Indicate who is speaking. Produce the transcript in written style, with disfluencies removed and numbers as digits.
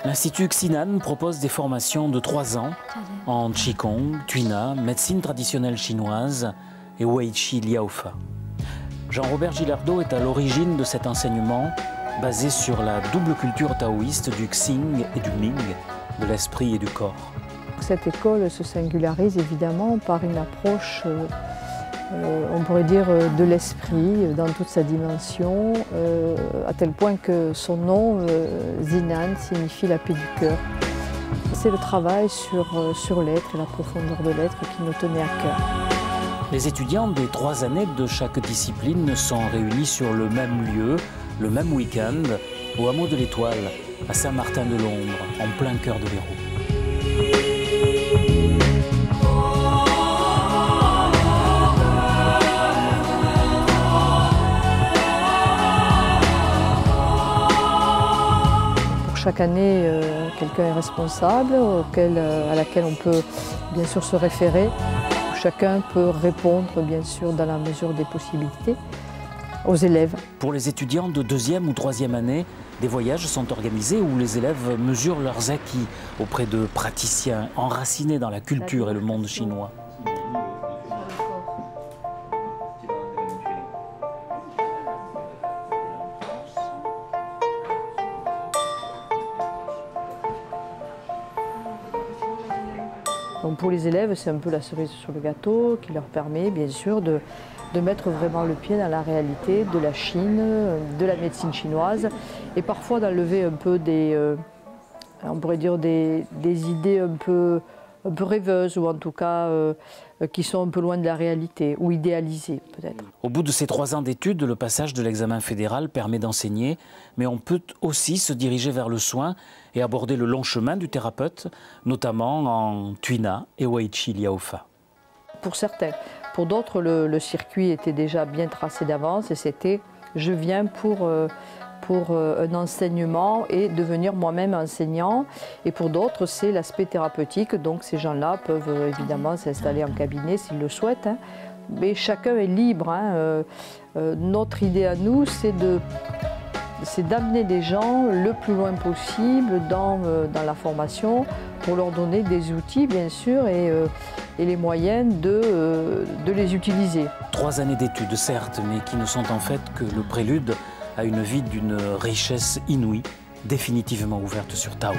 Speaker 1: L'Institut Xinan propose des formations de 3 ans en Qigong, Tuina, médecine traditionnelle chinoise et Wei Qi Liaofa. Jean-Robert Gilardeau est à l'origine de cet enseignement basé sur la double culture taoïste du Xing et du Ming, de l'esprit et du corps.
Speaker 2: Cette école se singularise évidemment par une approche, on pourrait dire, de l'esprit dans toute sa dimension, à tel point que son nom, Xinan, signifie la paix du cœur. C'est le travail sur l'être et la profondeur de l'être qui nous tenait à cœur.
Speaker 1: Les étudiants des 3 années de chaque discipline sont réunis sur le même lieu, le même week-end, au hameau de l'Étoile, à Saint-Martin-de-Londres, en plein cœur de l'Hérault.
Speaker 2: Chaque année, quelqu'un est responsable, à laquelle on peut bien sûr se référer. Chacun peut répondre, bien sûr, dans la mesure des possibilités, aux élèves.
Speaker 1: Pour les étudiants de 2e ou 3e année, des voyages sont organisés où les élèves mesurent leurs acquis auprès de praticiens enracinés dans la culture et le monde chinois.
Speaker 2: Donc pour les élèves, c'est un peu la cerise sur le gâteau qui leur permet bien sûr de mettre vraiment le pied dans la réalité de la Chine, de la médecine chinoise et parfois d'enlever un peu on pourrait dire des idées un peu rêveuses ou en tout cas qui sont un peu loin de la réalité ou idéalisées peut-être.
Speaker 1: Au bout de ces 3 ans d'études, le passage de l'examen fédéral permet d'enseigner, mais on peut aussi se diriger vers le soin et aborder le long chemin du thérapeute, notamment en Tuina et Wei Qi Liaofa.
Speaker 2: Pour certains. Pour d'autres, le circuit était déjà bien tracé d'avance et c'était « je viens pour un enseignement et devenir moi-même enseignant ». Et pour d'autres, c'est l'aspect thérapeutique. Donc ces gens-là peuvent évidemment s'installer en cabinet s'ils le souhaitent. Hein. Mais chacun est libre. Hein. Notre idée à nous, c'est d'amener les gens le plus loin possible dans la formation pour leur donner des outils, bien sûr, et les moyens de les utiliser.
Speaker 1: 3 années d'études, certes, mais qui ne sont en fait que le prélude à une vie d'une richesse inouïe, définitivement ouverte sur Tao.